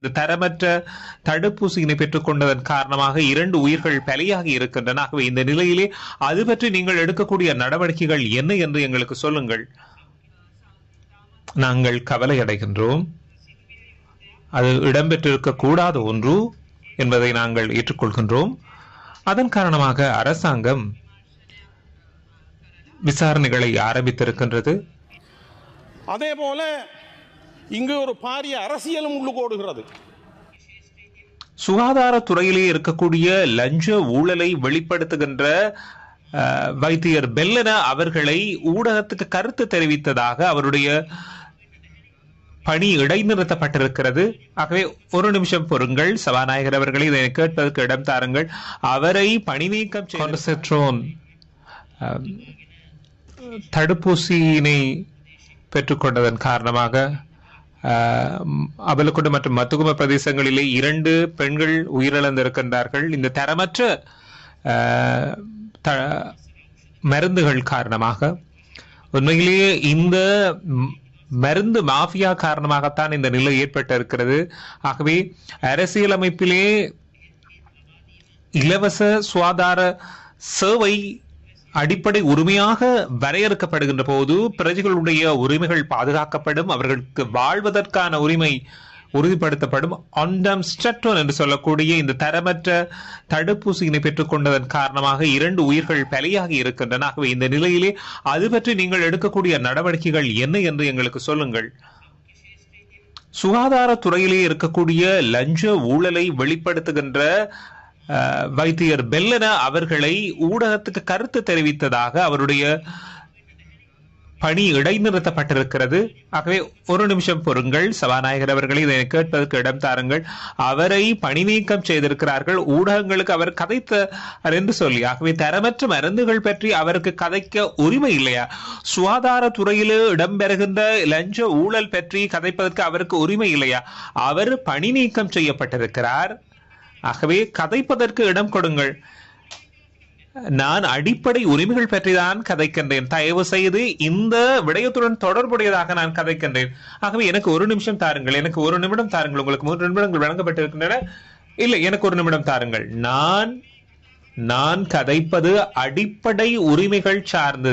இந்த தரமற்ற தடுப்பூசியினை பெற்றுக் கொண்டதன் காரணமாக 2 உயிர்கள் பலியாகி இருக்கின்றன. ஆகவே இந்த நிலையிலே அது பற்றி நீங்கள் எடுக்கக்கூடிய நடவடிக்கைகள் என்ன என்று எங்களுக்கு சொல்லுங்கள். நாங்கள் கவலை அடைகின்றோம். அது இடம்பெற்றிருக்க கூடாத ஒன்று என்பதை நாங்கள் ஏற்றுக்கொள்கின்றோம். அதன் காரணமாக அரசாங்கம் விசாரணைகளை ஆரம்பித்திருக்கின்றது. அதே போல இங்கு ஒரு பாரிய அரசியலும் உள்ளுகோடுகிறது. சுகாதாரத்துறையிலே இருக்கக்கூடிய லஞ்ச ஊழலை வெளிப்படுத்துகின்ற வைத்தியர் பெல்லன அவர்களை ஊடகத்துக்கு கருத்து தெரிவித்ததாக அவருடைய பணி இடைநிறுத்தப்பட்டிருக்கிறது. ஆகவே ஒரு நிமிஷம் பொறுங்கள் சபாநாயகர் அவர்களை இதை கேட்பதற்கு இடம் தாருங்கள். அவரை பணி நீக்கம் செய்த தடுப்பூசியினை பெற்றுக்கொண்டதன் காரணமாக அபலக்குண்டு மற்றும் மத்துகும பிரதேசங்களிலே 2 பெண்கள் உயிரிழந்திருக்கின்றார்கள். இந்த தரமற்ற மருந்துகள் காரணமாக உண்மையிலேயே இந்த மருந்து மாஃபியா காரணமாகத்தான் இந்த நிலை ஏற்பட்டிருக்கிறது. ஆகவே அரசியலமைப்பிலே இலவச சுகாதார சேவை அடிப்படை உரிமையாக வரையறுக்கப்படுகின்ற போது பிரஜைகளுடைய உரிமைகள் பாதுகாக்கப்படும், அவர்களுக்கு வாழ்வதற்கான உரிமை உறுதிப்படுத்தப்படும். ஆண்டம் ஸ்டட்டன் என்று சொல்லக்கூடிய இந்த தரமற்ற தடுப்பூசியினை பெற்றுக் கொண்டதன் காரணமாக 2 உயிர்கள் பலியாகி இருக்கின்றன. ஆகவே இந்த நிலையிலே அது பற்றி நீங்கள் எடுக்கக்கூடிய நடவடிக்கைகள் என்ன என்று எங்களுக்கு சொல்லுங்கள். சுகாதாரத்துறையிலே இருக்கக்கூடிய லஞ்ச ஊழலை வெளிப்படுத்துகின்ற வைத்தியர் பெல்லன அவர்களை ஊடகத்துக்கு கருத்து தெரிவித்ததாக அவருடைய பணி இடைநிறுத்தப்பட்டிருக்கிறது. ஆகவே ஒரு நிமிஷம் பொறுங்கள் சபாநாயகர் அவர்களை இதை கேட்பதற்கு இடம் தாருங்கள். அவரை பணி நீக்கம் செய்திருக்கிறார்கள். ஊடகங்களுக்கு அவர் கதைத்தார் என்று சொல்லி. ஆகவே தரமற்ற மருந்துகள் பற்றி அவருக்கு கதைக்க உரிமை இல்லையா? சுகாதாரத்துறையிலே இடம்பெறுகின்ற லஞ்ச ஊழல் பற்றி கதைப்பதற்கு அவருக்கு உரிமை இல்லையா? அவர் பணி நீக்கம் செய்யப்பட்டிருக்கிறார். ஆகவே கதைப்பதற்கு இடம் கொடுங்கள். நான் அடிப்படை உரிமைகள் பற்றி தான் கதைக்கின்றேன். தயவு செய்து இந்த விடயத்துடன் தொடர்புடையதாக நான் கதைக்கின்றேன். ஆகவே எனக்கு ஒரு நிமிஷம் தாருங்கள், எனக்கு ஒரு நிமிடம் தாருங்கள். உங்களுக்கு 3 நிமிடங்கள் வழங்கப்பட்டிருக்கின்றன. இல்லை, எனக்கு ஒரு நிமிடம் தாருங்கள். நான் கதைப்பது அடிப்படை உரிமைகள் சார்ந்து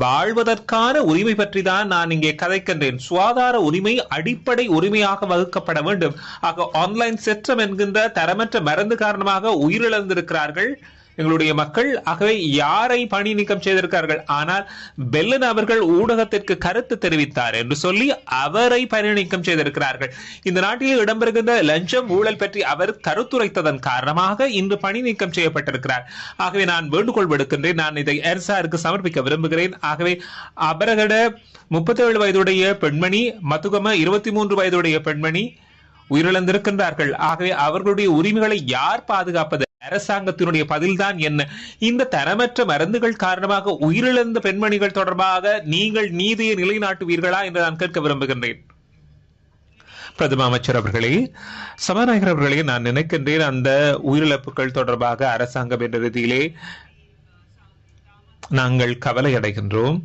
வாழ்வதற்கான உரிமை பற்றி தான் நான் இங்கே கதைக்கின்றேன். சுகாதார உரிமை அடிப்படை உரிமையாக வகுக்கப்பட வேண்டும். ஆக ஆன்லைன் செற்றம் என்கின்ற தரமற்ற மருந்து காரணமாக உயிரிழந்திருக்கிறார்கள் எங்களுடைய மக்கள். ஆகவே யாரை பணி நீக்கம் செய்திருக்கிறார்கள்? ஆனால் பெல்லன் அவர்கள் ஊடகத்திற்கு கருத்து தெரிவித்தார் என்று சொல்லி அவரை பணி நீக்கம் செய்திருக்கிறார்கள். இந்த நாட்டில் இடம்பெறுகின்ற லஞ்சம் ஊழல் பற்றி அவர் கருத்துரைத்ததன் காரணமாக இன்று பணி நீக்கம் செய்யப்பட்டிருக்கிறார். ஆகவே நான் வேண்டுகோள் விடுக்கின்றேன். நான் இதை அரசாருக்கு சமர்ப்பிக்க விரும்புகிறேன். ஆகவே அபரகட 37 வயதுடைய பெண்மணி, மத்துகம 23 வயதுடைய பெண்மணி உயிரிழந்திருக்கின்றார்கள். ஆகவே அவர்களுடைய உரிமைகளை யார் பாதுகாப்பது? அரசாங்கத்தினுடைய பதில்தான் என்ன? இந்த தரமற்ற மருந்துகள் காரணமாக உயிரிழந்த பெண்மணிகள் தொடர்பாக நீங்கள் நீதியை நிலைநாட்டுவீர்களா என்று நான் கேட்க விரும்புகின்றேன். பிரதம அமைச்சர் அவர்களே, சபாநாயகர் அவர்களே, நான் நினைக்கின்றேன் அந்த உயிரிழப்புகள் தொடர்பாக அரசாங்கம் என்ற ரீதியிலே நாங்கள் கவலை அடைகின்றோம்.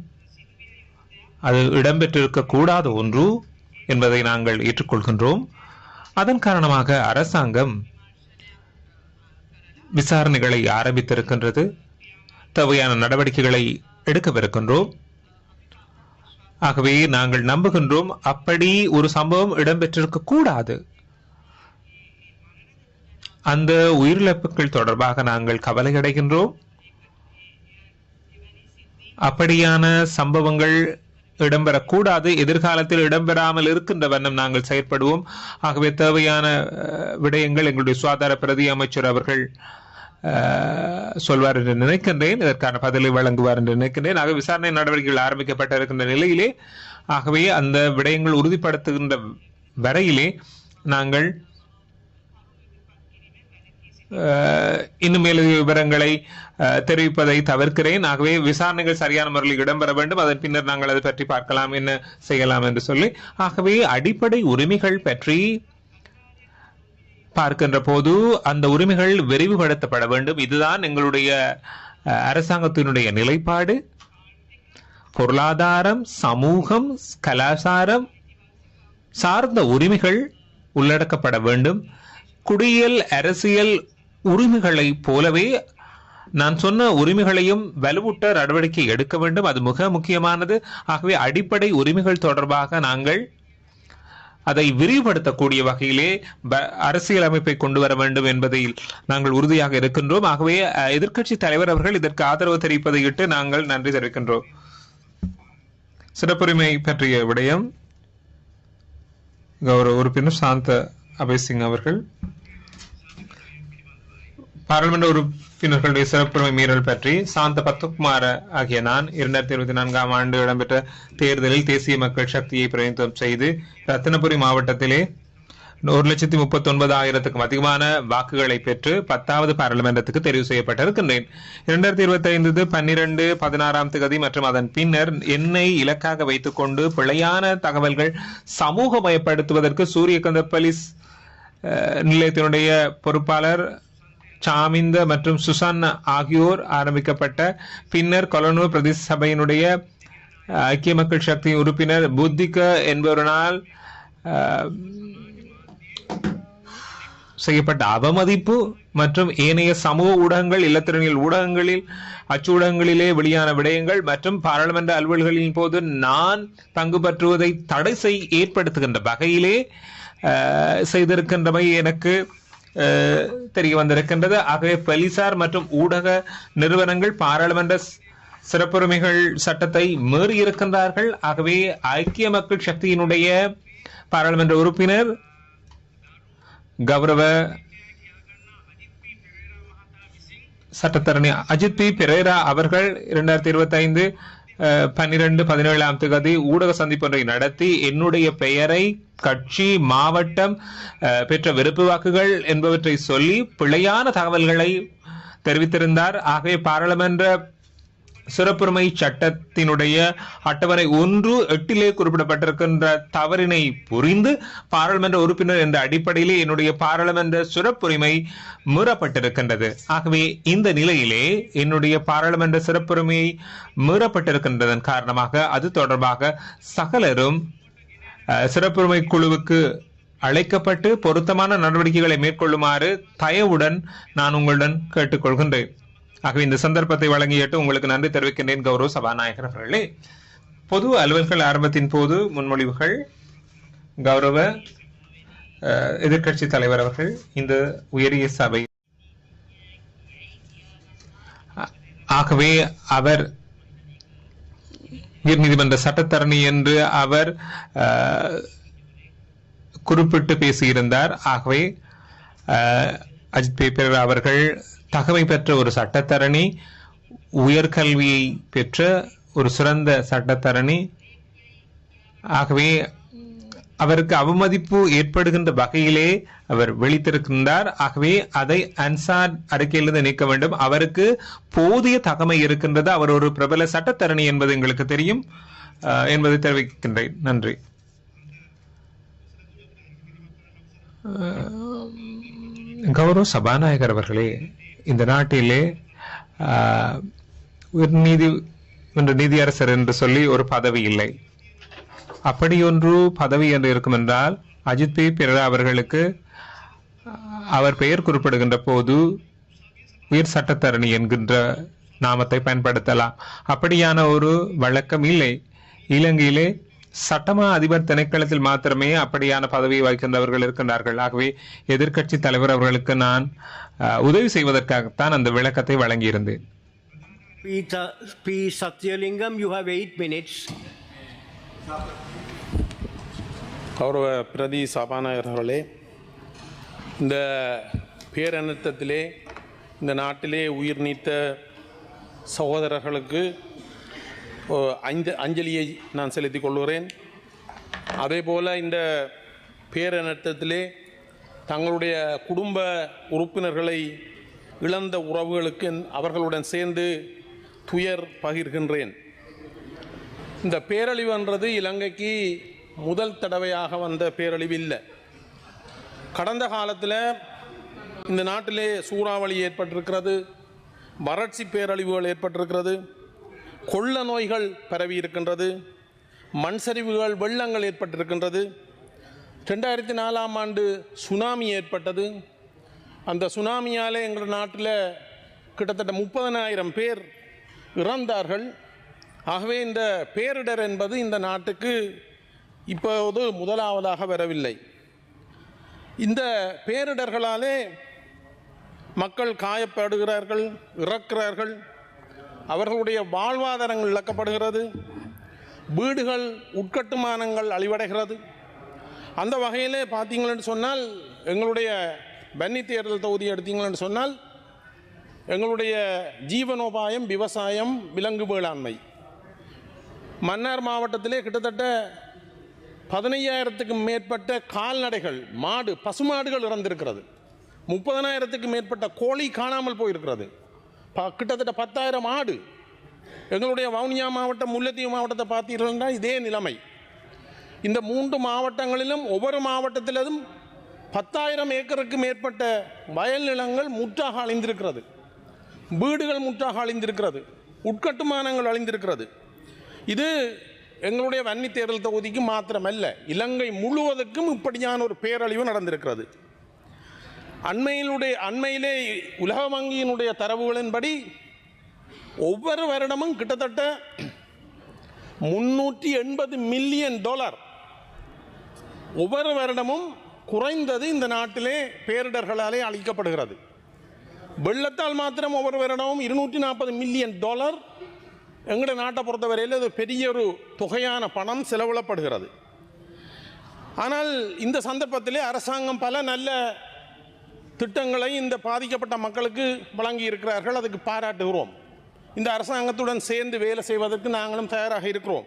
அது இடம்பெற்றிருக்க கூடாத ஒன்று என்பதை நாங்கள் ஏற்றுக்கொள்கின்றோம். அதன் காரணமாக அரசாங்கம் விசாரணைகளை ஆரம்பித்திருக்கின்றது. தேவையான நடவடிக்கைகளை எடுக்கவிருக்கின்றோம். ஆகவே நாங்கள் நம்புகின்றோம் அப்படி ஒரு சம்பவம் இடம்பெற்றிருக்க கூடாது. அந்த உயிரிழப்புகள் தொடர்பாக நாங்கள் கவலை அடைகின்றோம். அப்படியான சம்பவங்கள் இடம்பெறக்கூடாது. எதிர்காலத்தில் இடம்பெறாமல் இருக்கின்ற வண்ணம் நாங்கள் செயற்படுவோம். ஆகவே தேவையான விடயங்கள் எங்களுடைய சுகாதார பிரதி அமைச்சர் அவர்கள் சொல்வார் என்று நினைக்கின்றேன். இதற்கான பதிலை வழங்குவார் என்று நினைக்கின்றேன். ஆக விசாரணை நடவடிக்கைகள் ஆரம்பிக்கப்பட்டிருக்கின்ற நிலையிலே, ஆகவே அந்த விடயங்கள் உறுதிப்படுத்துகின்ற வரையிலே நாங்கள் இன்னும் மேலும் விவரங்களை தெரிவிப்பதை தவிர்க்கிறேன். ஆகவே விசாரணைகள் சரியான முறையில் இடம்பெற வேண்டும். அதன் பின்னர் நாங்கள் அதை பற்றி பார்க்கலாம், என்ன செய்யலாம் என்று சொல்லி. ஆகவே அடிப்படை உரிமைகள் பற்றி பார்க்கின்ற போது அந்த உரிமைகள் விரிவுபடுத்தப்பட வேண்டும். இதுதான் எங்களுடைய அரசாங்கத்தினுடைய நிலைப்பாடு. பொருளாதாரம், சமூகம், கலாச்சாரம் சார்ந்த உரிமைகள் உள்ளடக்கப்பட வேண்டும். குடியியல் அரசியல் உரிமைகளைப் போலவே நான் சொன்ன உரிமைகளையும் வலுவூட்ட நடவடிக்கை எடுக்க வேண்டும். அது மிக முக்கியமானது. ஆகவே அடிப்படை உரிமைகள் தொடர்பாக நாங்கள் அதை விரிவுபடுத்தக்கூடிய வகையிலே அரசியல் அமைப்பை கொண்டு வர வேண்டும் என்பதில் நாங்கள் உறுதியாக இருக்கின்றோம். ஆகவே எதிர்க்கட்சி தலைவர் அவர்கள் இதற்கு ஆதரவு தெரிவிப்பதையிட்டு நாங்கள் நன்றி தெரிவிக்கின்றோம். சிறப்புரிமை பற்றிய விடயம் கௌரவ உறுப்பினர் சாந்த அபய்சிங் அவர்கள் பாராளுமன்ற உறுப்பினர்களுடைய சிறப்புரிமை மீறல் பற்றி சாந்த பத்மகுமார ஆகிய நான் 2024ஆம் ஆண்டு இடம்பெற்ற தேர்தலில் தேசிய மக்கள் சக்தியை பிரதிநிதித்துவம் செய்து ரத்தினபுரி மாவட்டத்திலே 1,39,000க்கும் அதிகமான வாக்குகளை பெற்று 10வது பாராளுமன்றத்துக்கு தெரிவு செய்யப்பட்டிருக்கின்றேன். 2025 12/16ஆம் தேதி மற்றும் அதன் பின்னர் என்னை இலக்காக வைத்துக் கொண்டு பிழையான தகவல்கள் சமூகமயப்படுத்துவதற்கு சூரியகாந்த போலீஸ் நிலையத்தினுடைய பொறுப்பாளர் சாமிந்த மற்றும் சுசான் ஆகியோர் ஆரம்பிக்கப்பட்ட பின்னர் கொலனூர் பிரதேச சபையினுடைய ஐக்கிய மக்கள் சக்தி உறுப்பினர் புத்திக என்பவரால் செய்யப்பட்ட அவமதிப்பு மற்றும் ஏனைய சமூக ஊடகங்கள், இல்லத்திரனியல் ஊடகங்களில், அச்சு ஊடகங்களிலே வெளியான விடயங்கள் மற்றும் பாராளுமன்ற அலுவல்களின் போது நான் பங்கு பற்றுவதை தடை ஏற்படுத்துகின்ற வகையிலே செய்திருக்கின்றமை எனக்கு தெரிய வந்திருக்கின்றது. ஆகவே போலீசார் மற்றும் ஊடக நிறுவனங்கள் பாராளுமன்ற சிறப்புரிமைகள் சட்டத்தை மீறி இருக்கின்றார்கள். ஆகவே ஐக்கிய மக்கள் சக்தியினுடைய பாராளுமன்ற உறுப்பினர் கௌரவ சட்டத்தரணி அஜித் பி பெரேரா அவர்கள் 2025 12/17ஆம் தேதி ஊடக சந்திப்பு ஒன்றை நடத்தி என்னுடைய பெயரை, கட்சி, மாவட்டம், பெற்ற வெறுப்பு வாக்குகள் என்பவற்றை சொல்லி பிழையான தகவல்களை தெரிவித்திருந்தார். ஆகவே பாராளுமன்ற சிறப்புரிமை சட்டத்தினுடைய அட்டவணை 1(8) குறிப்பிடப்பட்டிருக்கின்ற தவறினை புரிந்து பாராளுமன்ற உறுப்பினர் என்ற அடிப்படையிலே என்னுடைய பாராளுமன்ற சிறப்புரிமை மீறப்பட்டிருக்கின்றது. ஆகவே இந்த நிலையிலே என்னுடைய பாராளுமன்ற சிறப்புரிமை மீறப்பட்டிருக்கின்றதன் காரணமாக அது தொடர்பாக சகலரும் சிறப்புரிமை குழுவுக்கு அழைக்கப்பட்டு பொருத்தமான நடவடிக்கைகளை மேற்கொள்ளுமாறு தயவுடன் நான் உங்களுடன் கேட்டுக்கொள்கின்றேன். ஆகவே இந்த சந்தர்ப்பத்தை வழங்கிட்டு உங்களுக்கு நன்றி தெரிவிக்கின்றேன் கௌரவ சபாநாயகர் அவர்களே. பொது அலுவல்கள் ஆரம்பத்தின் போது முன்மொழிவுகள் கௌரவ எதிர்க்கட்சி தலைவர் அவர்கள் இந்த உயரிய சபை ஆகவே அவர் உயர்நீதிமன்ற சட்டத்தரணி என்று அவர் குறிப்பிட்டு பேசியிருந்தார். ஆகவே அஜித் பி பெரேரா அவர்கள் தகமை பெற்ற ஒரு சட்டத்தரணி, உயர்கல்வியை பெற்ற ஒரு சிறந்த சட்டத்தரணி. ஆகவே அவருக்கு அவமதிப்பு ஏற்படுகின்ற வகையிலே அவர் வெளித்திருக்கின்றார். ஆகவே அதை அன்சார் அறிக்கையிலிருந்து நீக்க வேண்டும். அவருக்கு போதிய தகமை இருக்கின்றது. அவர் ஒரு பிரபல சட்டத்தரணி என்பது எங்களுக்கு தெரியும் என்பதை தெரிவிக்கின்றேன். நன்றி. கௌரவ சபாநாயகர் அவர்களே, இந்த நாட்டிலே நீதியரசர் என்று சொல்லி ஒரு பதவி இல்லை. அப்படி ஒன்று பதவி என்று இருக்கும் என்றால் அஜித் பி பெரேரா அவர்களுக்கு அவர் பெயர் குறிப்பிடுகின்ற போது உயர் சட்டத்தரணி என்கின்ற நாமத்தை பயன்படுத்தலாம். அப்படியான ஒரு வழக்கம் இல்லை. இலங்கையிலே சட்டமா அதிபர் திணைக்களத்தில் மாத்திரமே அப்படியான பதவியை வகிக்கின்றவர்கள் இருக்கின்றார்கள். ஆகவே எதிர்க்கட்சி தலைவர் அவர்களுக்கு நான் உதவி செய்வதற்காகத்தான் அந்த விளக்கத்தை வழங்கியிருந்தேன். P. Satyalingam, you have 8 minutes. கௌரவ பிரதி சபாநாயகர்களே, இந்த பேரனர்த்தத்திலே இந்த நாட்டிலே உயிர் நீத்த சகோதரர்களுக்கு அஞ்சலியை நான் செலுத்திக் கொள்கிறேன். அதேபோல் இந்த பேரனர்த்தத்திலே தங்களுடைய குடும்ப உறுப்பினர்களை இழந்த உறவுகளுக்கு அவர்களுடன் சேர்ந்து துயர் பகிர்கின்றேன். இந்த பேரழிவு என்றது இலங்கைக்கு முதல் தடவையாக வந்த பேரழிவு இல்லை. கடந்த காலத்தில் இந்த நாட்டிலே சூறாவளி ஏற்பட்டிருக்கிறது, வறட்சி பேரழிவுகள் ஏற்பட்டிருக்கிறது, கொள்ள நோய்கள் பரவி இருக்கின்றது, மண் சரிவுகள், வெள்ளங்கள் ஏற்பட்டிருக்கின்றது. 2004ஆம் ஆண்டு சுனாமி ஏற்பட்டது. அந்த சுனாமியால் எங்கள் நாட்டில் கிட்டத்தட்ட 30,000 பேர் இறந்தார்கள். ஆகவே இந்த பேரிடர் என்பது இந்த நாட்டுக்கு இப்போது முதலாவதாக வரவில்லை. இந்த பேரிடர்களாலே மக்கள் காயப்படுகிறார்கள், இறக்கிறார்கள், அவர்களுடைய வாழ்வாதாரங்கள் இழக்கப்படுகிறது, வீடுகள் உட்கட்டுமானங்கள் அழிவடைகிறது. அந்த வகையிலே பார்த்தீங்களென்று சொன்னால் எங்களுடைய பன்னி தேர்தல் தொகுதி எடுத்தீங்களென்று சொன்னால் எங்களுடைய ஜீவனோபாயம் விவசாயம், விலங்கு வேளாண்மை. மன்னார் மாவட்டத்திலே கிட்டத்தட்ட 15,000க்கும் மேற்பட்ட கால்நடைகள், மாடு, பசுமாடுகள் இறந்திருக்கிறது. 30,000க்கும் மேற்பட்ட கோழி காணாமல் போயிருக்கிறது. கிட்டத்தட்ட 10,000 ஆடு. எங்களுடைய வவுனியா மாவட்டம், முல்லைத்தீவு மாவட்டத்தை பார்த்தீர்கள்னா இதே நிலைமை. இந்த 3 மாவட்டங்களிலும் ஒவ்வொரு மாவட்டத்திலும் 10,000 ஏக்கருக்கு மேற்பட்ட வயல் நிலங்கள் முற்றாக அழிந்திருக்கிறது. வீடுகள் முற்றாக அழிந்திருக்கிறது, உட்கட்டுமானங்கள் அழிந்திருக்கிறது. இது எங்களுடைய வன்னி தேர்தல் தொகுதிக்கு மாத்திரமல்ல, இலங்கை முழுவதற்கும் இப்படியான ஒரு பேரழிவு நடந்திருக்கிறது. அண்மையிலே உலக வங்கியினுடைய தரவுகளின்படி ஒவ்வொரு வருடமும் கிட்டத்தட்ட $380 மில்லியன் ஒவ்வொரு வருடமும் குறைந்தது இந்த நாட்டிலே பேரிடர்களாலே அளிக்கப்படுகிறது. வெள்ளத்தால் மாத்திரம் ஒவ்வொரு வருடமும் $240 மில்லியன் எங்களுடைய நாட்டை பொறுத்தவரையில் அது பெரிய ஒரு தொகையான பணம் செலவிடப்படுகிறது. ஆனால் இந்த சந்தர்ப்பத்திலே அரசாங்கம் பல நல்ல திட்டங்களை இந்த பாதிக்கப்பட்ட மக்களுக்கு வழங்கி இருக்கிறார்கள். அதுக்கு பாராட்டுகிறோம். இந்த அரசாங்கத்துடன் சேர்ந்து வேலை செய்வதற்கு நாங்களும் தயாராக இருக்கிறோம்.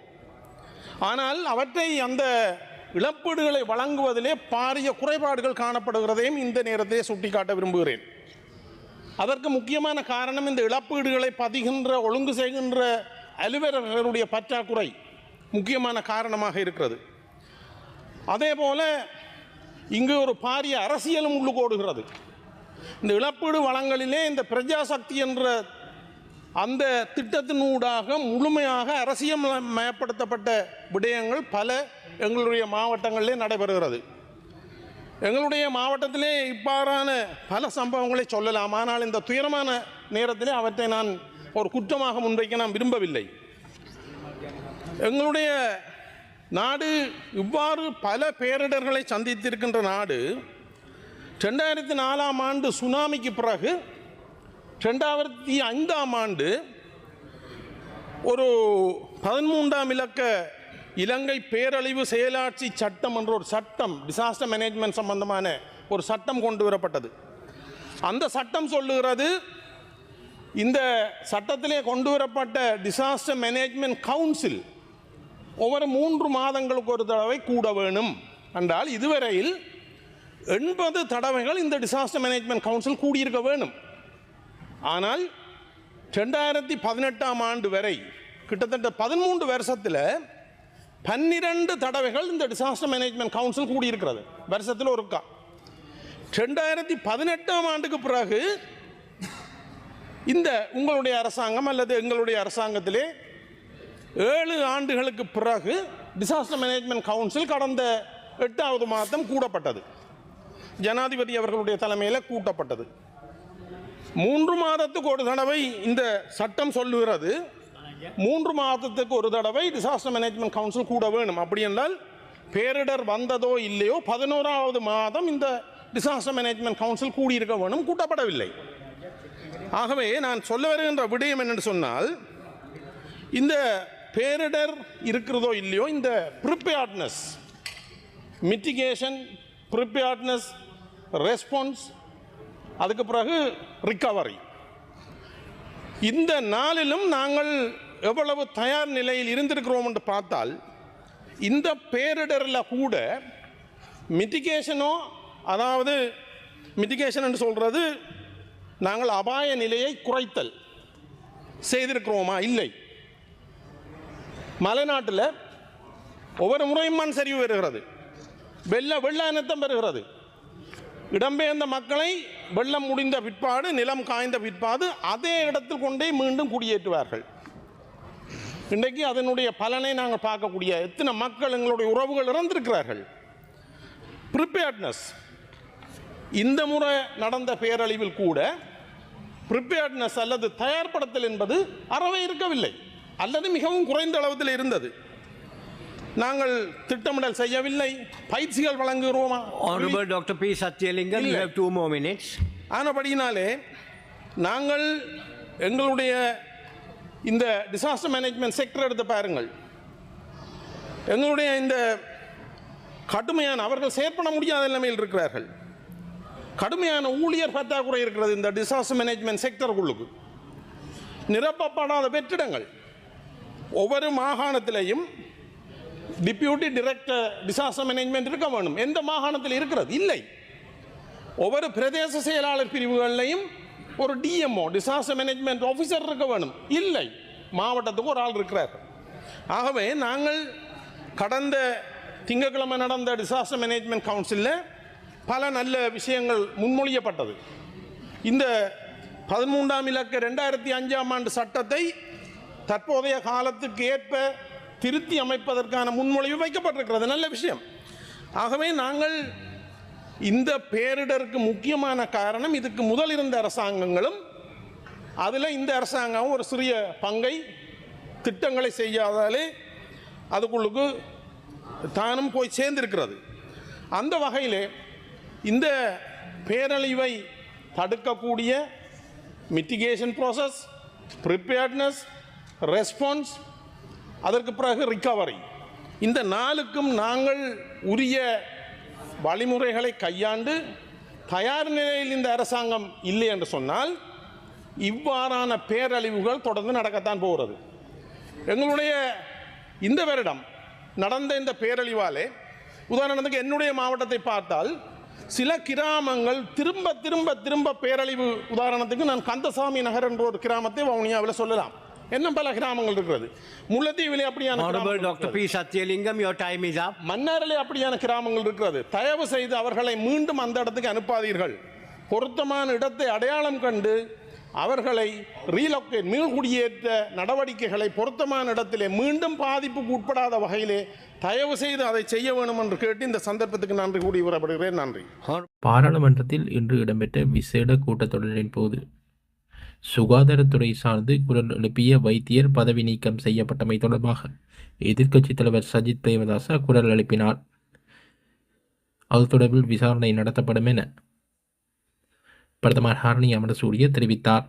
ஆனால் அவற்றை, அந்த இழப்பீடுகளை வழங்குவதிலே பாரிய குறைபாடுகள் காணப்படுகிறதையும் இந்த நேரத்திலே சுட்டிக்காட்ட விரும்புகிறேன். அதற்கு முக்கியமான காரணம் இந்த இழப்பீடுகளை பதிகின்ற, ஒழுங்கு செய்கின்ற அலுவலர்களுடைய பற்றாக்குறை முக்கியமான காரணமாக இருக்கிறது. அதே போல இங்கு ஒரு பாரிய அரசியலும் உள்ளுகோடுகிறது. இந்த இழப்பீடு வழங்கலிலே இந்த பிரஜாசக்தி என்ற அந்த திட்டத்தினூடாக முழுமையாக அரசியல்மயப்படுத்தப்பட்ட விடயங்கள் பல எங்களுடைய மாவட்டங்களிலே நடைபெறுகிறது. எங்களுடைய மாவட்டத்திலே இவ்வாறான பல சம்பவங்களை சொல்லலாம். ஆனால் இந்த துயரமான நேரத்திலே அவற்றை நான் ஒரு குற்றமாக முன்வைக்க நான் விரும்பவில்லை. எங்களுடைய நாடு இவ்வாறு பல பேரிடர்களை சந்தித்திருக்கின்ற நாடு. 2004ஆம் ஆண்டு சுனாமிக்கு பிறகு 2005ஆம் ஆண்டு ஒரு 13ஆம் இலக்க இலங்கை பேரழிவு செயலாட்சி சட்டம் என்ற ஒரு சட்டம், டிசாஸ்டர் மேனேஜ்மெண்ட் சம்பந்தமான ஒரு சட்டம் கொண்டு வரப்பட்டது. அந்த சட்டம் சொல்லுகிறது, இந்த சட்டத்திலே கொண்டு வரப்பட்ட டிசாஸ்டர் மேனேஜ்மெண்ட் கவுன்சில் ஒவ்வொரு 3 மாதங்களுக்கு ஒரு தடவை கூட வேணும் என்றால், இதுவரையில் 80 தடவைகள் இந்த டிசாஸ்டர் மேனேஜ்மெண்ட் கவுன்சில் கூடியிருக்க வேணும். ஆனால் 2018ஆம் ஆண்டு வரை கிட்டத்தட்ட 13 வருஷத்தில் 12 தடவைகள் இந்த டிசாஸ்டர் மேனேஜ்மெண்ட் கவுன்சில் கூடியிருக்கிறது, வருஷத்தில் ஒருக்கா. 2018ஆம் ஆண்டுக்கு பிறகு இந்த உங்களுடைய அரசாங்கம் அல்லது எங்களுடைய அரசாங்கத்திலே 7 ஆண்டுகளுக்கு பிறகு டிசாஸ்டர் மேனேஜ்மெண்ட் கவுன்சில் கடந்த 8வது மாதம் கூடப்பட்டது. ஜனாதிபதி அவர்களுடைய தலைமையில் கூட்டப்பட்டது. 3 மாதத்துக்கு ஒரு தடவை இந்த சட்டம் சொல்லுகிறது, 3 மாதத்துக்கு ஒரு தடவை டிசாஸ்டர் மேனேஜ்மெண்ட் கவுன்சில் கூட வேணும். அப்படி என்றால் பேரிடர் வந்ததோ இல்லையோ 11வது மாதம் இந்த டிசாஸ்டர் மேனேஜ்மெண்ட் கவுன்சில் கூடியிருக்க வேணும், கூட்டப்படவில்லை. ஆகவே நான் சொல்ல வருகின்ற விடயம் என்னென்னு சொன்னால், இந்த பேரிடர் இருக்கிறதோ இல்லையோ, இந்த ப்ரிப்பேர்ட்னஸ், மிட்டிகேஷன், ப்ரிப்பேர்ட்னஸ், ரெஸ்பான்ஸ், அதுக்கு பிறகு ரிகவரி, இந்த நாளிலும் நாங்கள் எவ்வளவு தயார் நிலையில் இருந்திருக்கிறோம் என்று பார்த்தால், இந்த பேரிடரில் கூட மிட்டிகேஷனோ, அதாவது மிட்டிகேஷன் என்று சொல்கிறது நாங்கள் அபாய நிலையை குறைத்தல் செய்திருக்கிறோமா? இல்லை. மலைநாட்டில் ஒவ்வொரு முறையும் மண் சரிவு வருகிறது, வெள்ள அனர்த்தம் பெறுகிறது. இடம்பெயர்ந்த மக்களை வெள்ளம் முடிந்த பிற்பாடு, நிலம் காய்ந்த பிற்பாடு அதே இடத்தில் கொண்டே மீண்டும் குடியேற்றுவார்கள். இன்றைக்கு அதனுடைய பலனை நாங்கள் பார்க்கக்கூடிய எத்தனை மக்கள், எங்களுடைய உறவுகள் இறந்திருக்கிறார்கள். ப்ரிப்பேர்ட்னஸ் இந்த முறை நடந்த பேரழிவில் கூட ப்ரிப்பேர்ட்னஸ் அல்லது தயார்படுத்தல் என்பது அறவே இருக்கவில்லை அல்லது மிகவும் குறைந்த அளவில் இருந்தது. நாங்கள் திட்டமிடல் செய்யவில்லை, பயிற்சிகள் வழங்குகிறோமா? Honorable Dr. P. Satyalingam, you have 2 more minutes. ஆனபடியினாலே நாங்கள் எங்களுடைய இந்த டிசாஸ்டர் மேனேஜ்மெண்ட் செக்டர் எடுத்து பாருங்கள். எங்களுடைய இந்த கடுமையான அவர்கள் செயற்பட முடியாத நிலைமையில் இருக்கிறார்கள். கடுமையான ஊழியர் பற்றாக்குறை இருக்கிறது இந்த டிசாஸ்டர் மேனேஜ்மெண்ட் செக்டருக்குள்ளுக்கு. நிரப்பப்படாத வெற்றிடங்கள் ஒவ்வொரு மாகாணத்திலையும் டிப்யூட்டி டைரக்டர் டிசாஸ்டர் மேனேஜ்மெண்ட் இருக்க வேண்டும். எந்த மாகாணத்தில் இருக்கிறது? இல்லை. ஒவ்வொரு பிரதேச செயலாளர் பிரிவுகளிலையும் ஒரு டிஎம்ஓ டிசாஸ்டர் மேனேஜ்மெண்ட் ஆஃபீஸர் இருக்க வேண்டும். இல்லை, மாவட்டத்துக்கு ஒரு ஆள் இருக்கிறார். ஆகவே நாங்கள் கடந்த திங்கட்கிழமை நடந்த டிசாஸ்டர் மேனேஜ்மெண்ட் கவுன்சிலில் பல நல்ல விஷயங்கள் முன்மொழியப்பட்டது. இந்த 13ஆம் இலக்க 2005ஆம் ஆண்டு சட்டத்தை தற்போதைய காலத்துக்கு ஏற்ப திருத்தி அமைப்பதற்கான முன்மொழிவு வைக்கப்பட்டிருக்கிறது. நல்ல விஷயம். ஆகவே நாங்கள் இந்த பேரிடருக்கு முக்கியமான காரணம் இதுக்கு முதல் இருந்த அரசாங்கங்களும் அதில் இந்த அரசாங்கம் ஒரு சிறிய பங்கை திட்டங்களை செய்யாதாலே அதுக்குள்ளுக்கு தானும் போய் சேர்ந்திருக்கிறது. அந்த வகையிலே இந்த பேரழிவை தடுக்கக்கூடிய மிட்டிகேஷன் ப்ராசஸ், ப்ரிப்பேர்ட்னஸ், ரெஸ்பான்ஸ், அதற்கு பிறகு ரிகவரி, இந்த 4க்கும் நாங்கள் உரிய வழிமுறைகளை கையாண்டு தயார் நிலையில் இந்த அரசாங்கம் இல்லை என்று சொன்னால் இவ்வாறான பேரழிவுகள் தொடர்ந்து நடக்கத்தான் போகிறது. எங்களுடைய இந்த வருடம் நடந்த இந்த பேரழிவாலே உதாரணத்துக்கு என்னுடைய மாவட்டத்தை பார்த்தால் சில கிராமங்கள் திரும்ப திரும்ப திரும்ப பேரழிவு, உதாரணத்துக்கு நான் கந்தசாமி நகர் என்ற ஒரு கிராமத்தை வவுனியாவில் சொல்லலாம். இன்னும் பல கிராமங்கள் இருக்கிறது. முல்லைத்தீவிலே அப்படியான Honorable Dr. P. Satyalingam, your time is up. மன்னாரிலே அப்படியான கிராமங்கள் இருக்கிறது. தயவு செய்து அவர்களை மீண்டும் அந்த இடத்துக்கு அனுப்பாதீர்கள். பொருத்தமான இடத்தை அடையாளம் கண்டு அவர்களை ரீலோகேட் மீள்குடியேற்ற நடவடிக்கைகளை பொருத்தமான இடத்திலே மீண்டும் பாதிப்புக்கு உட்படாத வகையிலே தயவு செய்து அதை செய்ய வேண்டும் என்று கேட்டு இந்த சந்தர்ப்பத்துக்கு நன்றி கூறி வரப்படுகிறேன். நன்றி. பாராளுமன்றத்தில் இன்று இடம்பெற்ற விசேட கூட்டத்தொடரின் போது சுகாதாரத்துறை சார்ந்து குரல் எழுப்பிய வைத்தியர் பதவி நீக்கம் செய்யப்பட்டமை தொடர்பாக எதிர்க்கட்சித் தலைவர் சஜித் பிரேமதாச குரல் எழுப்பினார். அது தொடர்பில் விசாரணை நடத்தப்படும் என பிரதமர் ஹரணி அமரசூரிய தெரிவித்தார்.